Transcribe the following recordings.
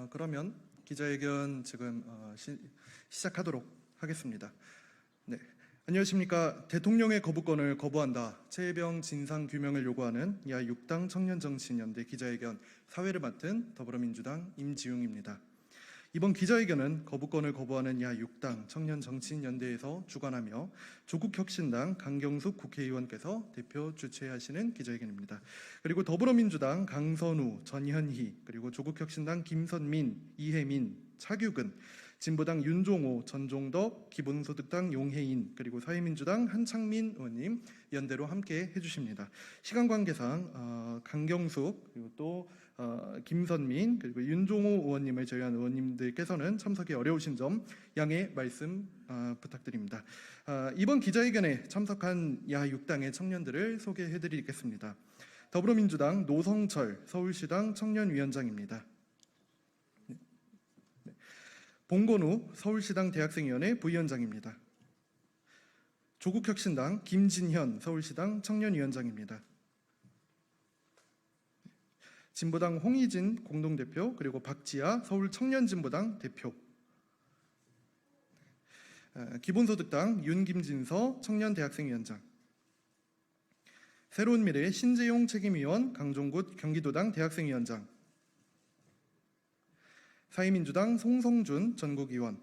그러면 기자회견 지금 시작하도록 하겠습니다. 네, 안녕하십니까. 대통령의 거부권을 거부한다. 최혜병 진상규명을 요구하는 야6당 청년정치인연대 기자회견 사회를 맡은 더불어민주당 임지웅입니다. 이번 기자회견은 거부권을 거부하는 야6당 청년정치인연대에서 주관하며 조국혁신당 강경숙 국회의원께서 대표 주최하시는 기자회견입니다. 그리고 더불어민주당 강선우, 전현희, 그리고 조국혁신당 김선민, 이혜민, 차규근, 진보당 윤종호, 전종덕, 기본소득당 용혜인, 그리고 사회민주당 한창민 의원님 연대로 함께 해주십니다. 시간 관계상 강경숙 그리고 또 김선민 그리고 윤종호 의원님을 제외한 의원님들께서는 참석이 어려우신 점 양해 말씀 부탁드립니다. 이번 기자회견에 참석한 야6당의 청년들을 소개해드리겠습니다. 더불어민주당 노성철 서울시당 청년위원장입니다. 봉건우 서울시당 대학생위원회 부위원장입니다. 조국혁신당 김진현 서울시당 청년위원장입니다. 진보당 홍희진 공동대표 그리고 박지아 서울청년진보당 대표, 기본소득당 윤김진서 청년대학생위원장, 새로운미래 신재용 책임위원 강종굿 경기도당 대학생위원장, 사회민주당 송성준 전국위원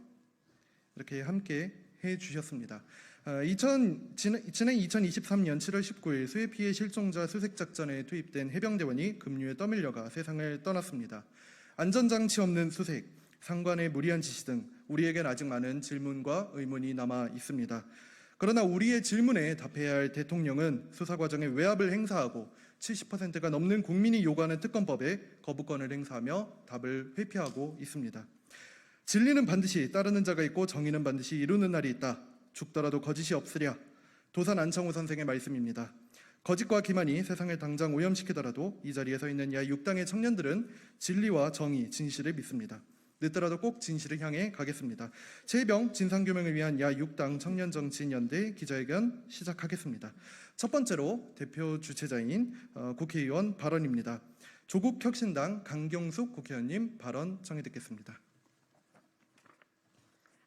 이렇게 함께 해주셨습니다. 지난 2023년 7월 19일 수해피해 실종자 수색작전에 투입된 해병대원이 급류에 떠밀려가 세상을 떠났습니다. 안전장치 없는 수색, 상관의 무리한 지시 등 우리에겐 아직 많은 질문과 의문이 남아 있습니다. 그러나 우리의 질문에 답해야 할 대통령은 수사 과정에 외압을 행사하고 70%가 넘는 국민이 요구하는 특검법에 거부권을 행사하며 답을 회피하고 있습니다. 진리는 반드시 따르는 자가 있고 정의는 반드시 이루는 날이 있다. 죽더라도 거짓이 없으랴. 도산 안창호 선생의 말씀입니다. 거짓과 기만이 세상을 당장 오염시키더라도 이 자리에 서 있는 야6당의 청년들은 진리와 정의, 진실을 믿습니다. 늦더라도 꼭 진실을 향해 가겠습니다. 최혜병 진상규명을 위한 야6당 청년정치인연대 기자회견 시작하겠습니다. 첫 번째로 대표 주최자인 국회의원 발언입니다. 조국혁신당 강경숙 국회의원님 발언 청해 듣겠습니다.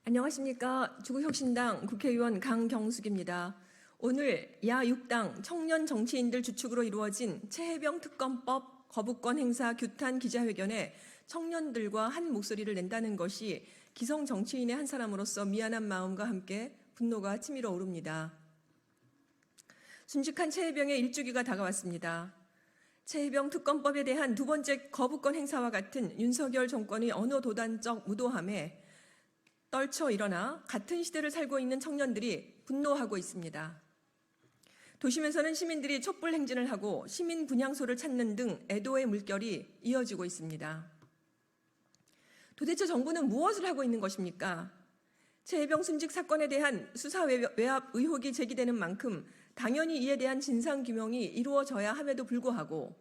안녕하십니까. 조국혁신당 국회의원 강경숙입니다. 오늘 야6당 청년 정치인들 주축으로 이루어진 최혜병 특검법 거부권 행사 규탄 기자회견에 청년들과 한 목소리를 낸다는 것이 기성 정치인의 한 사람으로서 미안한 마음과 함께 분노가 치밀어 오릅니다. 순직한 최혜병의 일주기가 다가왔습니다. 최혜병 특검법에 대한 두 번째 거부권 행사와 같은 윤석열 정권의 언어도단적 무도함에 떨쳐 일어나 같은 시대를 살고 있는 청년들이 분노하고 있습니다. 도심에서는 시민들이 촛불 행진을 하고 시민 분향소를 찾는 등 애도의 물결이 이어지고 있습니다. 도대체 정부는 무엇을 하고 있는 것입니까? 최혜병 순직 사건에 대한 수사 외압 의혹이 제기되는 만큼 당연히 이에 대한 진상규명이 이루어져야 함에도 불구하고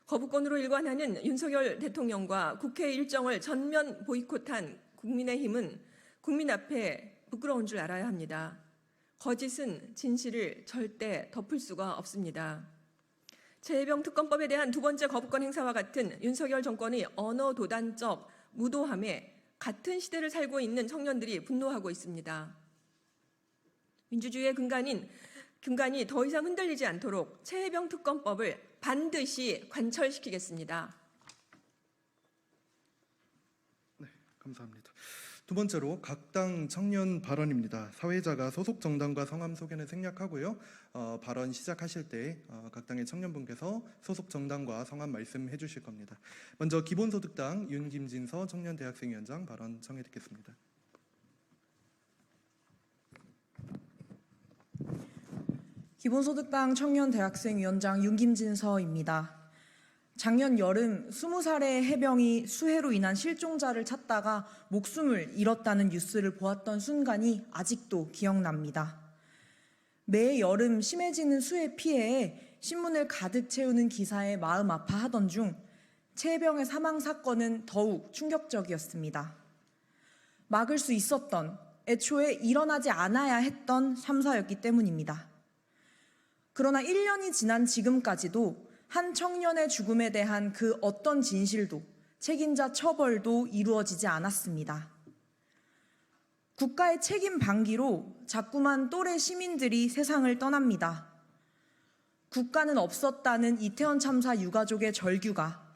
거부권으로 일관하는 윤석열 대통령과 국회 일정을 전면 보이콧한 국민의힘은 국민 앞에 부끄러운 줄 알아야 합니다. 거짓은 진실을 절대 덮을 수가 없습니다. 최혜병 특검법에 대한 두 번째 거부권 행사와 같은 윤석열 정권의 언어도단적 무도함에 같은 시대를 살고 있는 청년들이 분노하고 있습니다. 민주주의의 근간이 더 이상 흔들리지 않도록 최혜병 특검법을 반드시 관철시키겠습니다. 네, 감사합니다. 두 번째로 각 당 청년 발언입니다. 사회자가 소속 정당과 성함 소개는 생략하고요. 발언 시작하실 때 각 당의 청년분께서 소속 정당과 성함 말씀해 주실 겁니다. 먼저 기본소득당 윤김진서 청년대학생위원장 발언 청해 듣겠습니다. 기본소득당 청년대학생위원장 윤김진서입니다. 작년 여름 20살의 해병이 수해로 인한 실종자를 찾다가 목숨을 잃었다는 뉴스를 보았던 순간이 아직도 기억납니다. 매 여름 심해지는 수해 피해에 신문을 가득 채우는 기사에 마음 아파하던 중 최혜병의 사망 사건은 더욱 충격적이었습니다. 막을 수 있었던, 애초에 일어나지 않아야 했던 참사였기 때문입니다. 그러나 1년이 지난 지금까지도 한 청년의 죽음에 대한 그 어떤 진실도 책임자 처벌도 이루어지지 않았습니다. 국가의 책임 방기로 자꾸만 또래 시민들이 세상을 떠납니다. 국가는 없었다는 이태원 참사 유가족의 절규가,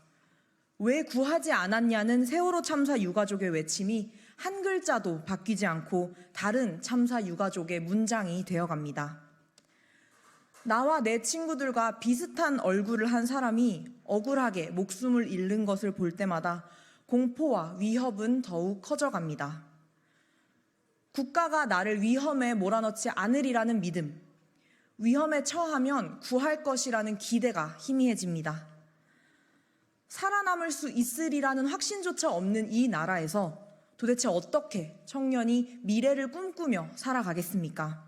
왜 구하지 않았냐는 세월호 참사 유가족의 외침이 한 글자도 바뀌지 않고 다른 참사 유가족의 문장이 되어갑니다. 나와 내 친구들과 비슷한 얼굴을 한 사람이 억울하게 목숨을 잃는 것을 볼 때마다 공포와 위협은 더욱 커져갑니다. 국가가 나를 위험에 몰아넣지 않으리라는 믿음, 위험에 처하면 구할 것이라는 기대가 희미해집니다. 살아남을 수 있으리라는 확신조차 없는 이 나라에서 도대체 어떻게 청년이 미래를 꿈꾸며 살아가겠습니까?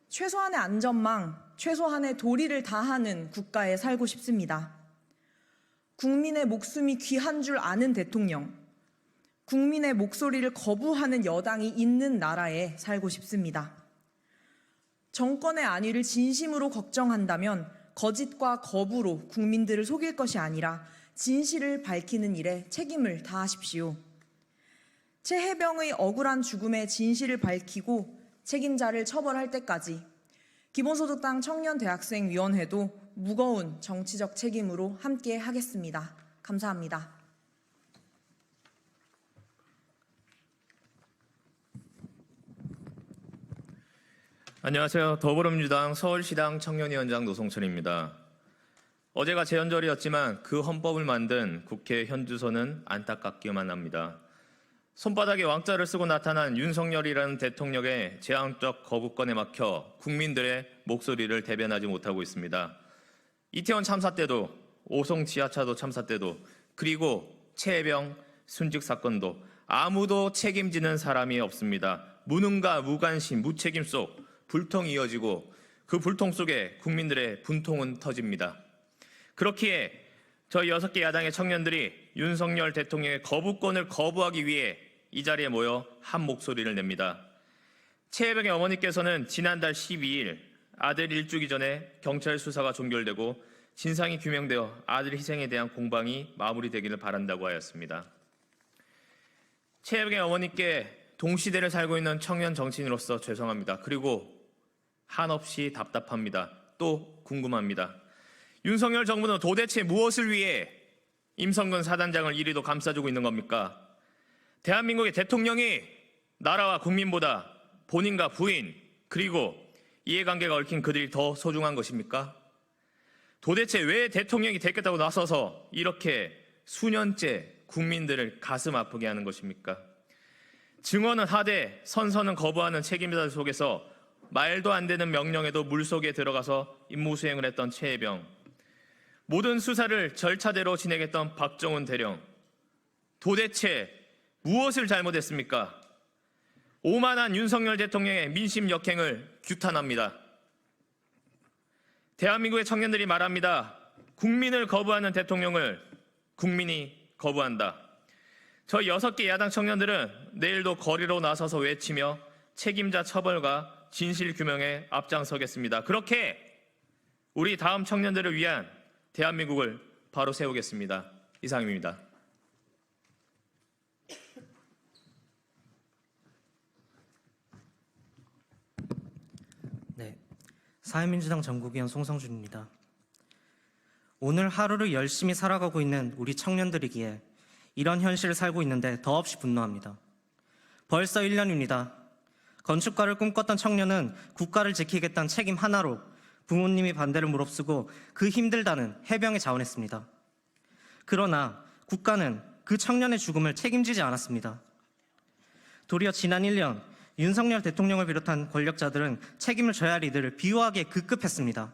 최소한의 안전망, 최소한의 도리를 다하는 국가에 살고 싶습니다. 국민의 목숨이 귀한 줄 아는 대통령, 국민의 목소리를 거부하는 여당이 있는 나라에 살고 싶습니다. 정권의 안위를 진심으로 걱정한다면 거짓과 거부로 국민들을 속일 것이 아니라 진실을 밝히는 일에 책임을 다하십시오. 최혜병의 억울한 죽음의 진실을 밝히고 책임자를 처벌할 때까지 기본소득당 청년대학생위원회도 무거운 정치적 책임으로 함께 하겠습니다. 감사합니다. 안녕하세요. 더불어민주당 서울시당 청년위원장 노성철입니다. 어제가 재연절이었지만 그 헌법을 만든 국회 현주소는 안타깝기만 합니다. 손바닥에 왕자를 쓰고 나타난 윤석열이라는 대통령의 제왕적 거부권에 막혀 국민들의 목소리를 대변하지 못하고 있습니다. 이태원 참사 때도, 오송 지하차도 참사 때도, 그리고 최혜병 순직 사건도 아무도 책임지는 사람이 없습니다. 무능과 무관심, 무책임 속 불통이 이어지고 그 불통 속에 국민들의 분통은 터집니다. 그렇기에 저희 6개 야당의 청년들이 윤석열 대통령의 거부권을 거부하기 위해 이 자리에 모여 한 목소리를 냅니다. 최혜병의 어머니께서는 지난달 12일 아들 일주기 전에 경찰 수사가 종결되고 진상이 규명되어 아들 희생에 대한 공방이 마무리되기를 바란다고 하였습니다. 최혜병의 어머니께 동시대를 살고 있는 청년 정치인으로서 죄송합니다. 그리고 한없이 답답합니다. 또 궁금합니다. 윤석열 정부는 도대체 무엇을 위해 임성근 사단장을 이리도 감싸주고 있는 겁니까? 대한민국의 대통령이 나라와 국민보다 본인과 부인 그리고 이해관계가 얽힌 그들이 더 소중한 것입니까? 도대체 왜 대통령이 되겠다고 나서서 이렇게 수년째 국민들을 가슴 아프게 하는 것입니까? 증언은 하되 선서는 거부하는 책임자들 속에서 말도 안 되는 명령에도 물속에 들어가서 임무수행을 했던 최혜병, 모든 수사를 절차대로 진행했던 박정훈 대령, 도대체 무엇을 잘못했습니까? 오만한 윤석열 대통령의 민심 역행을 규탄합니다. 대한민국의 청년들이 말합니다. 국민을 거부하는 대통령을 국민이 거부한다. 저희 6개 야당 청년들은 내일도 거리로 나서서 외치며 책임자 처벌과 진실 규명에 앞장서겠습니다. 그렇게 우리 다음 청년들을 위한 대한민국을 바로 세우겠습니다. 이상입니다. 네, 사회민주당 전국위원 송성준입니다. 오늘 하루를 열심히 살아가고 있는 우리 청년들이기에 이런 현실을 살고 있는데 더없이 분노합니다. 벌써 1년입니다. 건축가를 꿈꿨던 청년은 국가를 지키겠다는 책임 하나로 부모님이 반대를 무릅쓰고 그 힘들다는 해병에 자원했습니다. 그러나 국가는 그 청년의 죽음을 책임지지 않았습니다. 도리어 지난 1년 윤석열 대통령을 비롯한 권력자들은 책임을 져야 할 이들을 비호하게 급급했습니다.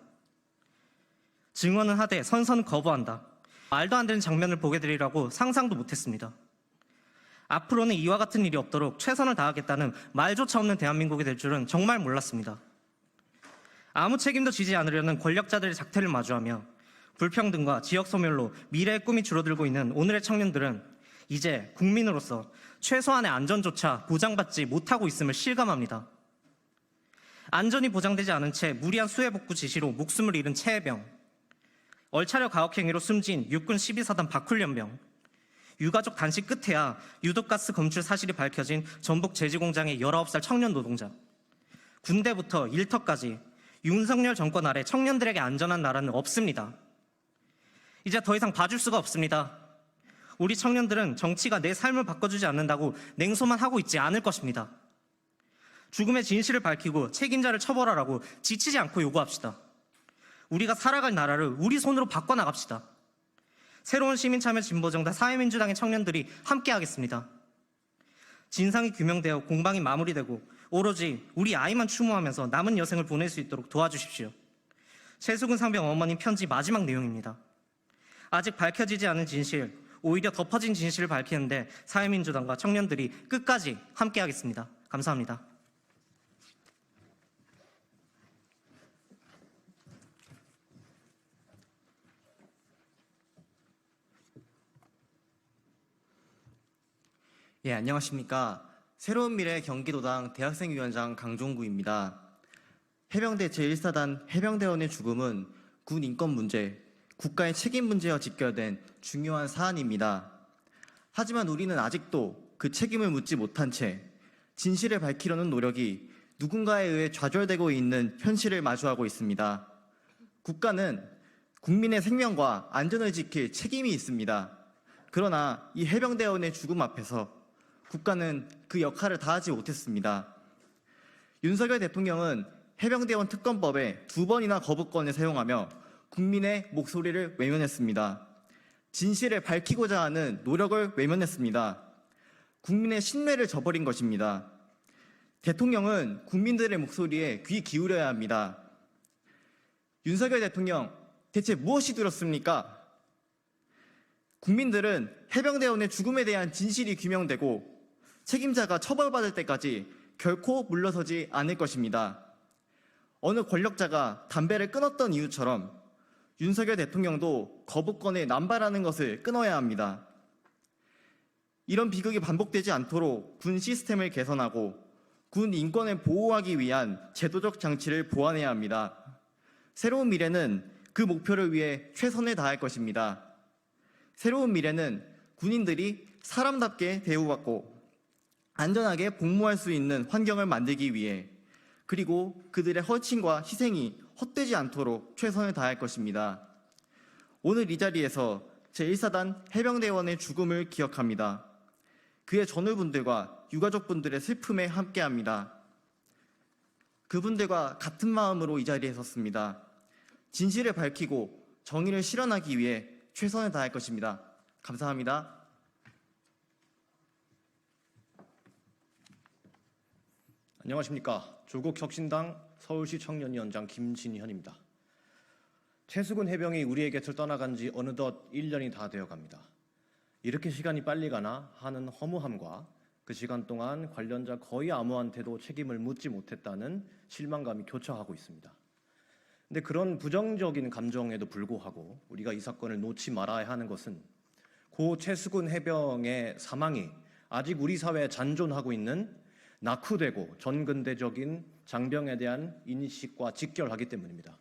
증언은 하되 선서는 거부한다. 말도 안 되는 장면을 보게 되리라고 상상도 못했습니다. 앞으로는 이와 같은 일이 없도록 최선을 다하겠다는 말조차 없는 대한민국이 될 줄은 정말 몰랐습니다. 아무 책임도 지지 않으려는 권력자들의 작태를 마주하며 불평등과 지역 소멸로 미래의 꿈이 줄어들고 있는 오늘의 청년들은 이제 국민으로서 최소한의 안전조차 보장받지 못하고 있음을 실감합니다. 안전이 보장되지 않은 채 무리한 수해복구 지시로 목숨을 잃은 최혜병, 얼차려 가혹행위로 숨진 육군 12사단 박훈련병, 유가족 단식 끝에야 유독가스 검출 사실이 밝혀진 전북 제지공장의 19살 청년 노동자, 군대부터 일터까지 윤석열 정권 아래 청년들에게 안전한 나라는 없습니다. 이제 더 이상 봐줄 수가 없습니다. 우리 청년들은 정치가 내 삶을 바꿔주지 않는다고 냉소만 하고 있지 않을 것입니다. 죽음의 진실을 밝히고 책임자를 처벌하라고 지치지 않고 요구합시다. 우리가 살아갈 나라를 우리 손으로 바꿔나갑시다. 새로운 시민참여 진보정당 사회민주당의 청년들이 함께하겠습니다. 진상이 규명되어 공방이 마무리되고 오로지 우리 아이만 추모하면서 남은 여생을 보낼 수 있도록 도와주십시오. 최수근 상병 어머님 편지 마지막 내용입니다. 아직 밝혀지지 않은 진실, 오히려 덮어진 진실을 밝히는데 사회민주당과 청년들이 끝까지 함께하겠습니다. 감사합니다. 예, 안녕하십니까. 새로운 미래 경기도당 대학생위원장 강종구입니다. 해병대 제1사단 해병대원의 죽음은 군 인권 문제, 국가의 책임 문제와 직결된 중요한 사안입니다. 하지만 우리는 아직도 그 책임을 묻지 못한 채 진실을 밝히려는 노력이 누군가에 의해 좌절되고 있는 현실을 마주하고 있습니다. 국가는 국민의 생명과 안전을 지킬 책임이 있습니다. 그러나 이 해병대원의 죽음 앞에서 국가는 그 역할을 다하지 못했습니다. 윤석열 대통령은 해병대원 특검법에 2번이나 거부권을 사용하며 국민의 목소리를 외면했습니다. 진실을 밝히고자 하는 노력을 외면했습니다. 국민의 신뢰를 저버린 것입니다. 대통령은 국민들의 목소리에 귀 기울여야 합니다. 윤석열 대통령, 대체 무엇이 들었습니까? 국민들은 해병대원의 죽음에 대한 진실이 규명되고 책임자가 처벌받을 때까지 결코 물러서지 않을 것입니다. 어느 권력자가 담배를 끊었던 이유처럼 윤석열 대통령도 거부권을 남발하는 것을 끊어야 합니다. 이런 비극이 반복되지 않도록 군 시스템을 개선하고 군 인권을 보호하기 위한 제도적 장치를 보완해야 합니다. 새로운 미래는 그 목표를 위해 최선을 다할 것입니다. 새로운 미래는 군인들이 사람답게 대우받고 안전하게 복무할 수 있는 환경을 만들기 위해 그리고 그들의 헌신과 희생이 헛되지 않도록 최선을 다할 것입니다. 오늘 이 자리에서 제1사단 해병대원의 죽음을 기억합니다. 그의 전우분들과 유가족분들의 슬픔에 함께합니다. 그분들과 같은 마음으로 이 자리에 섰습니다. 진실을 밝히고 정의를 실현하기 위해 최선을 다할 것입니다. 감사합니다. 안녕하십니까. 조국혁신당 서울시 청년위원장 김진현입니다. 최수근 해병이 우리의 곁을 떠나간 지 어느덧 1년이 다 되어갑니다. 이렇게 시간이 빨리 가나 하는 허무함과 그 시간 동안 관련자 거의 아무한테도 책임을 묻지 못했다는 실망감이 교차하고 있습니다. 근데 그런 부정적인 감정에도 불구하고 우리가 이 사건을 놓지 말아야 하는 것은 고 최수근 해병의 사망이 아직 우리 사회에 잔존하고 있는 낙후되고 전근대적인 장병에 대한 인식과 직결하기 때문입니다.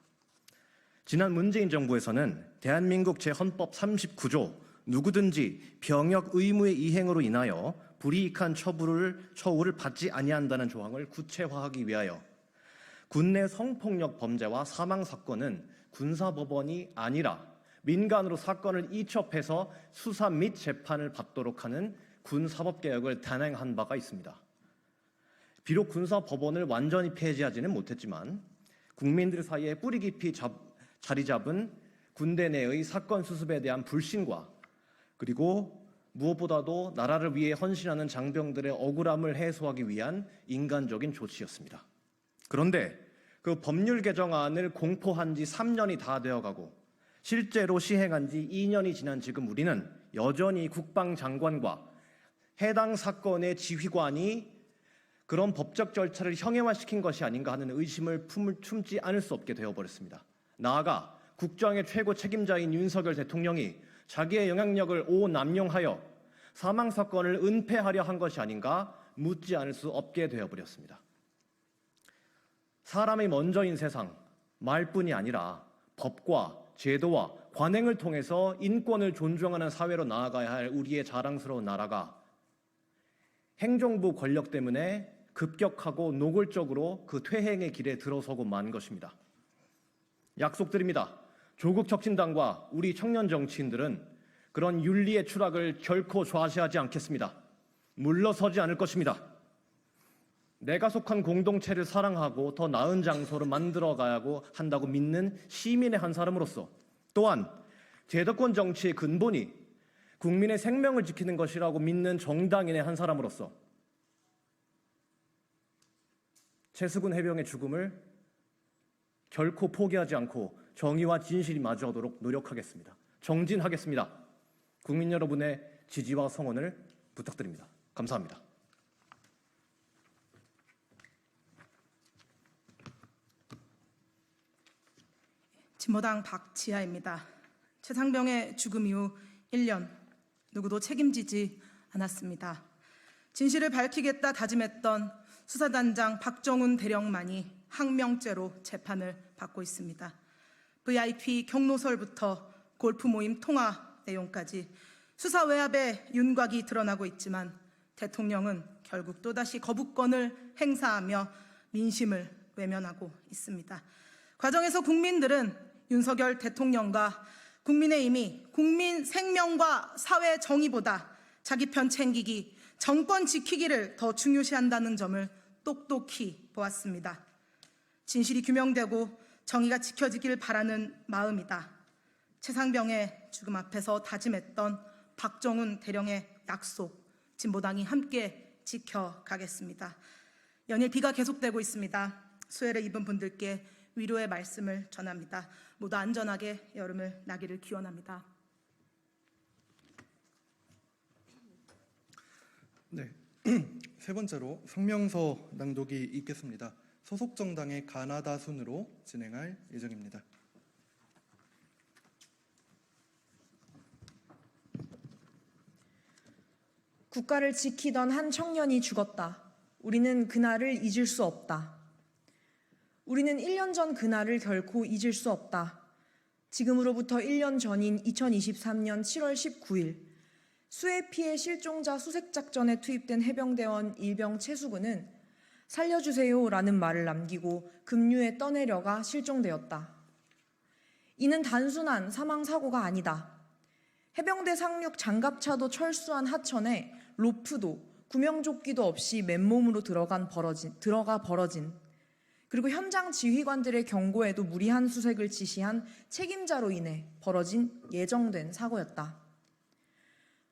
지난 문재인 정부에서는 대한민국 제 헌법 39조 누구든지 병역 의무의 이행으로 인하여 불이익한 처우를 받지 아니한다는 조항을 구체화하기 위하여 군내 성폭력 범죄와 사망 사건은 군사법원이 아니라 민간으로 사건을 이첩해서 수사 및 재판을 받도록 하는 군사법개혁을 단행한 바가 있습니다. 비록 군사법원을 완전히 폐지하지는 못했지만 국민들 사이에 뿌리 깊이 자리 잡은 군대 내의 사건 수습에 대한 불신과 그리고 무엇보다도 나라를 위해 헌신하는 장병들의 억울함을 해소하기 위한 인간적인 조치였습니다. 그런데 그 법률 개정안을 공포한 지 3년이 다 되어가고 실제로 시행한 지 2년이 지난 지금 우리는 여전히 국방장관과 해당 사건의 지휘관이 그런 법적 절차를 형해화시킨 것이 아닌가 하는 의심을 품지 않을 수 없게 되어버렸습니다. 나아가 국정의 최고 책임자인 윤석열 대통령이 자기의 영향력을 오남용하여 사망사건을 은폐하려 한 것이 아닌가 묻지 않을 수 없게 되어버렸습니다. 사람이 먼저인 세상, 말뿐이 아니라 법과 제도와 관행을 통해서 인권을 존중하는 사회로 나아가야 할 우리의 자랑스러운 나라가 행정부 권력 때문에 급격하고 노골적으로 그 퇴행의 길에 들어서고 만 것입니다. 약속드립니다. 조국 혁신당과 우리 청년 정치인들은 그런 윤리의 추락을 결코 좌시하지 않겠습니다. 물러서지 않을 것입니다. 내가 속한 공동체를 사랑하고 더 나은 장소로 만들어가야 한다고 믿는 시민의 한 사람으로서, 또한 제도권 정치의 근본이 국민의 생명을 지키는 것이라고 믿는 정당인의 한 사람으로서 최수근 해병의 죽음을 결코 포기하지 않고 정의와 진실이 마주하도록 노력하겠습니다. 정진하겠습니다. 국민 여러분의 지지와 성원을 부탁드립니다. 감사합니다. 진보당 박지하입니다. 최상병의 죽음 이후 1년 누구도 책임지지 않았습니다. 진실을 밝히겠다 다짐했던 수사단장 박정훈 대령만이 항명죄로 재판을 받고 있습니다. VIP 경로설부터 골프 모임 통화 내용까지 수사 외압의 윤곽이 드러나고 있지만 대통령은 결국 또다시 거부권을 행사하며 민심을 외면하고 있습니다. 과정에서 국민들은 윤석열 대통령과 국민의힘이 국민 생명과 사회 정의보다 자기 편 챙기기, 정권 지키기를 더 중요시한다는 점을 똑똑히 보았습니다. 진실이 규명되고 정의가 지켜지길 바라는 마음이다. 최상병의 죽음 앞에서 다짐했던 박정훈 대령의 약속, 진보당이 함께 지켜가겠습니다. 연일 비가 계속되고 있습니다. 수해를 입은 분들께 위로의 말씀을 전합니다. 모두 안전하게 여름을 나기를 기원합니다. 네, 세 번째로 성명서 낭독이 있겠습니다. 소속 정당의 가나다 순으로 진행할 예정입니다. 국가를 지키던 한 청년이 죽었다. 우리는 그날을 잊을 수 없다. 우리는 1년 전 그날을 결코 잊을 수 없다. 지금으로부터 1년 전인 2023년 7월 19일 수해 피해 실종자 수색 작전에 투입된 해병대원 일병 최수근은 살려주세요라는 말을 남기고 급류에 떠내려가 실종되었다. 이는 단순한 사망 사고가 아니다. 해병대 상륙 장갑차도 철수한 하천에 로프도 구명조끼도 없이 맨몸으로 들어가 벌어진 그리고 현장 지휘관들의 경고에도 무리한 수색을 지시한 책임자로 인해 벌어진 예정된 사고였다.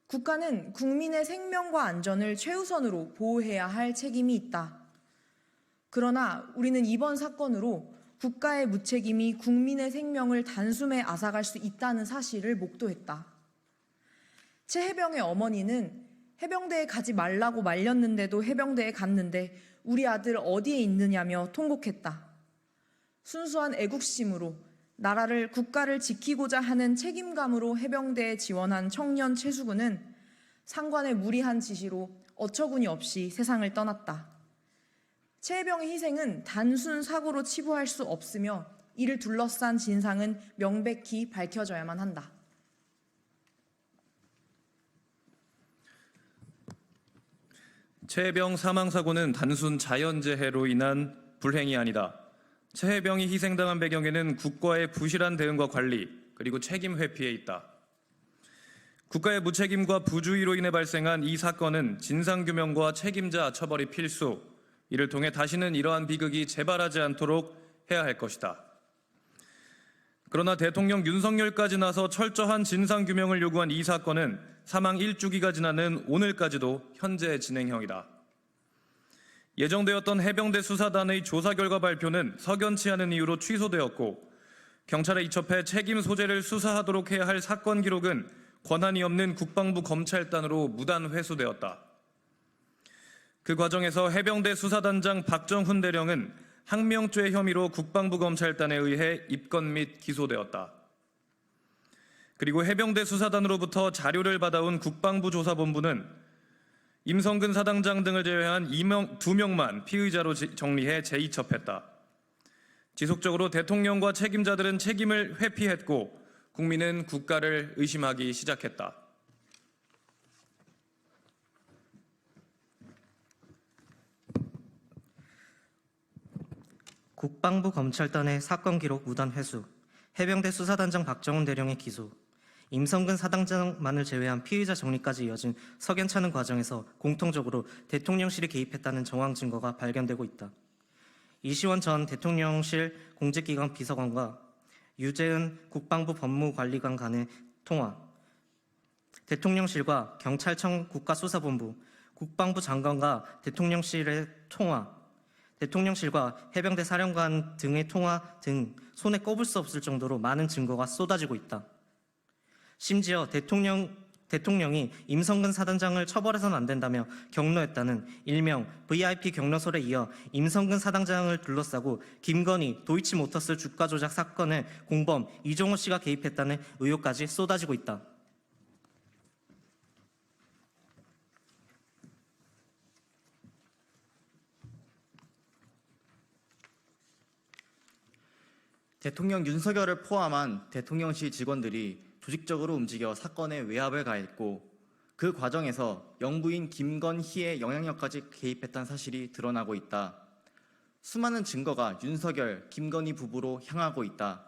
국가는 국민의 생명과 안전을 최우선으로 보호해야 할 책임이 있다. 그러나 우리는 이번 사건으로 국가의 무책임이 국민의 생명을 단숨에 앗아갈 수 있다는 사실을 목도했다. 최 해병의 어머니는 해병대에 가지 말라고 말렸는데도 해병대에 갔는데 우리 아들 어디에 있느냐며 통곡했다. 순수한 애국심으로 나라를 국가를 지키고자 하는 책임감으로 해병대에 지원한 청년 최수근은 상관의 무리한 지시로 어처구니 없이 세상을 떠났다. 최 해병의 희생은 단순 사고로 치부할 수 없으며 이를 둘러싼 진상은 명백히 밝혀져야만 한다. 최 해병 사망 사고는 단순 자연재해로 인한 불행이 아니다. 최 해병이 희생당한 배경에는 국가의 부실한 대응과 관리, 그리고 책임 회피에 있다. 국가의 무책임과 부주의로 인해 발생한 이 사건은 진상규명과 책임자 처벌이 필수, 이를 통해 다시는 이러한 비극이 재발하지 않도록 해야 할 것이다. 그러나 대통령 윤석열까지 나서 철저한 진상규명을 요구한 이 사건은 사망 1주기가 지나는 오늘까지도 현재 진행형이다. 예정되었던 해병대 수사단의 조사 결과 발표는 석연치 않은 이유로 취소되었고, 경찰에 이첩해 책임 소재를 수사하도록 해야 할 사건 기록은 권한이 없는 국방부 검찰단으로 무단 회수되었다. 그 과정에서 해병대 수사단장 박정훈 대령은 항명죄 혐의로 국방부 검찰단에 의해 입건 및 기소되었다. 그리고 해병대 수사단으로부터 자료를 받아온 국방부 조사본부는 임성근 사단장 등을 제외한 2명만 피의자로 정리해 재이첩했다. 지속적으로 대통령과 책임자들은 책임을 회피했고 국민은 국가를 의심하기 시작했다. 국방부 검찰단의 사건 기록 무단 회수, 해병대 수사단장 박정훈 대령의 기소, 임성근 사단장만을 제외한 피의자 정리까지 이어진 석연찮은 과정에서 공통적으로 대통령실이 개입했다는 정황 증거가 발견되고 있다. 이시원 전 대통령실 공직기강 비서관과 유재은 국방부 법무관리관 간의 통화, 대통령실과 경찰청 국가수사본부, 국방부 장관과 대통령실의 통화, 대통령실과 해병대 사령관 등의 통화 등 손에 꼽을 수 없을 정도로 많은 증거가 쏟아지고 있다. 심지어 대통령이 임성근 사단장을 처벌해서는 안 된다며 경로했다는 일명 VIP 경로설에 이어 임성근 사단장을 둘러싸고 김건희 도이치모터스 주가 조작 사건의 공범 이종호 씨가 개입했다는 의혹까지 쏟아지고 있다. 대통령 윤석열을 포함한 대통령실 직원들이 조직적으로 움직여 사건에 외압을 가했고 그 과정에서 영부인 김건희의 영향력까지 개입했다는 사실이 드러나고 있다. 수많은 증거가 윤석열, 김건희 부부로 향하고 있다.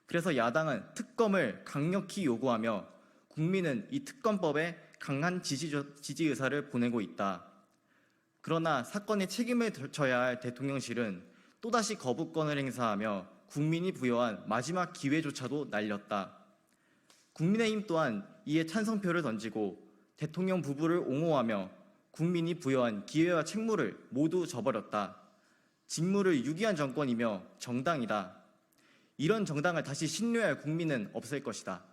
그래서 야당은 특검을 강력히 요구하며 국민은 이 특검법에 강한 지지 의사를 보내고 있다. 그러나 사건의 책임을 져야 할 대통령실은 또다시 거부권을 행사하며 국민이 부여한 마지막 기회조차도 날렸다. 국민의힘 또한 이에 찬성표를 던지고 대통령 부부를 옹호하며 국민이 부여한 기회와 책무를 모두 저버렸다. 직무를 유기한 정권이며 정당이다. 이런 정당을 다시 신뢰할 국민은 없을 것이다.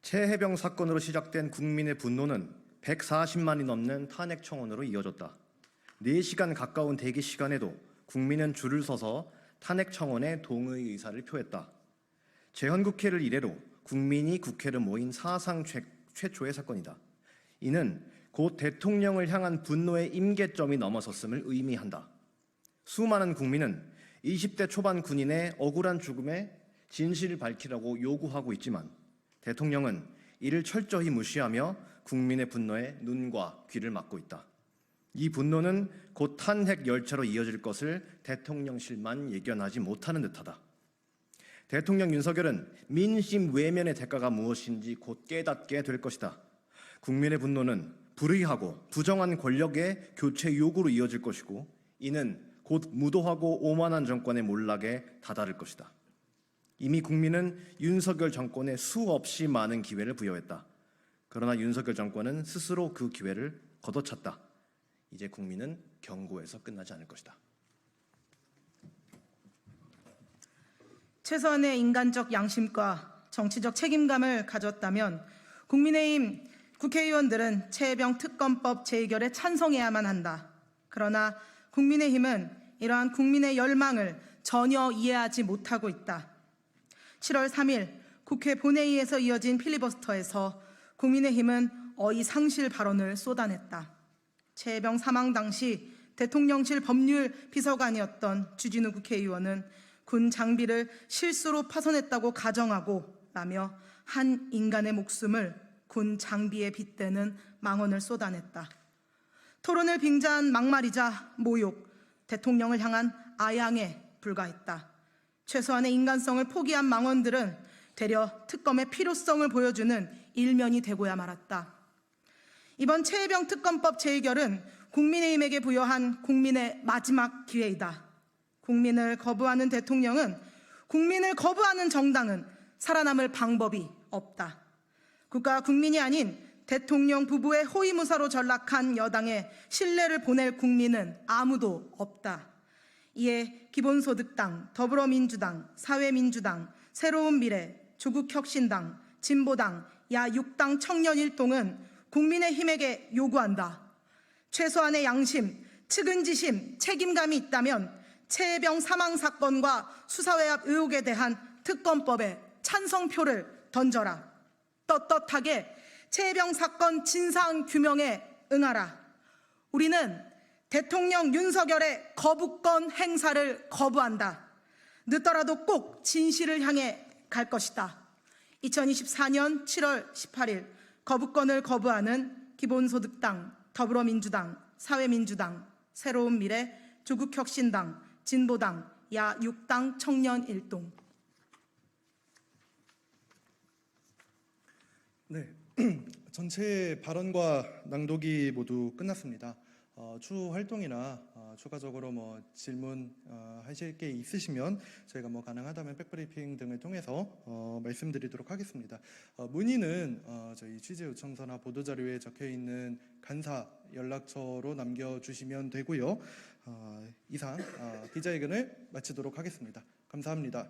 최해병 사건으로 시작된 국민의 분노는 140만이 넘는 탄핵 청원으로 이어졌다. 4시간 가까운 대기 시간에도 국민은 줄을 서서 탄핵 청원에 동의 의사를 표했다. 재헌국회를 이래로 국민이 국회를 모인 사상 최초의 사건이다. 이는 곧 대통령을 향한 분노의 임계점이 넘어섰음을 의미한다. 수많은 국민은 20대 초반 군인의 억울한 죽음에 진실을 밝히라고 요구하고 있지만 대통령은 이를 철저히 무시하며 국민의 분노에 눈과 귀를 막고 있다. 이 분노는 곧 탄핵 열차로 이어질 것을 대통령실만 예견하지 못하는 듯하다. 대통령 윤석열은 민심 외면의 대가가 무엇인지 곧 깨닫게 될 것이다. 국민의 분노는 불의하고 부정한 권력의 교체 요구로 이어질 것이고 이는 곧 무도하고 오만한 정권의 몰락에 다다를 것이다. 이미 국민은 윤석열 정권에 수없이 많은 기회를 부여했다. 그러나 윤석열 정권은 스스로 그 기회를 걷어찼다. 이제 국민은 경고에서 끝나지 않을 것이다. 최소한의 인간적 양심과 정치적 책임감을 가졌다면 국민의힘 국회의원들은 최해병 특검법 재의결에 찬성해야만 한다. 그러나 국민의힘은 이러한 국민의 열망을 전혀 이해하지 못하고 있다. 7월 3일 국회 본회의에서 이어진 필리버스터에서 국민의힘은 어이상실 발언을 쏟아냈다. 최해병 사망 당시 대통령실 법률 비서관이었던 주진우 국회의원은 군 장비를 실수로 파손했다고 가정하고 라며 한 인간의 목숨을 군 장비에 빗대는 망언을 쏟아냈다. 토론을 빙자한 막말이자 모욕, 대통령을 향한 아양에 불과했다. 최소한의 인간성을 포기한 망언들은 되려 특검의 필요성을 보여주는 일면이 되고야 말았다. 이번 최해병 특검법 재의결은 국민의힘에게 부여한 국민의 마지막 기회이다. 국민을 거부하는 대통령은, 국민을 거부하는 정당은 살아남을 방법이 없다. 국가와 국민이 아닌 대통령 부부의 호위무사로 전락한 여당에 신뢰를 보낼 국민은 아무도 없다. 이에 기본소득당, 더불어민주당, 사회민주당, 새로운미래, 조국혁신당, 진보당, 야6당 청년일동은 국민의힘에게 요구한다. 최소한의 양심, 측은지심, 책임감이 있다면 최해병 사망 사건과 수사외압 의혹에 대한 특검법에 찬성표를 던져라. 떳떳하게 최해병 사건 진상 규명에 응하라. 우리는 대통령 윤석열의 거부권 행사를 거부한다. 늦더라도 꼭 진실을 향해 갈 것이다. 2024년 7월 18일 거부권을 거부하는 기본소득당, 더불어민주당, 사회민주당, 새로운 미래, 조국혁신당, 진보당, 야6당 청년일동. 네, 전체 발언과 낭독이 모두 끝났습니다. 추후 활동이나 추가적으로 뭐 질문 하실 게 있으시면 저희가 뭐 가능하다면 백브리핑 등을 통해서 말씀드리도록 하겠습니다. 문의는 저희 취재 요청서나 보도 자료에 적혀 있는 간사 연락처로 남겨주시면 되고요. 이상 기자회견을 마치도록 하겠습니다. 감사합니다.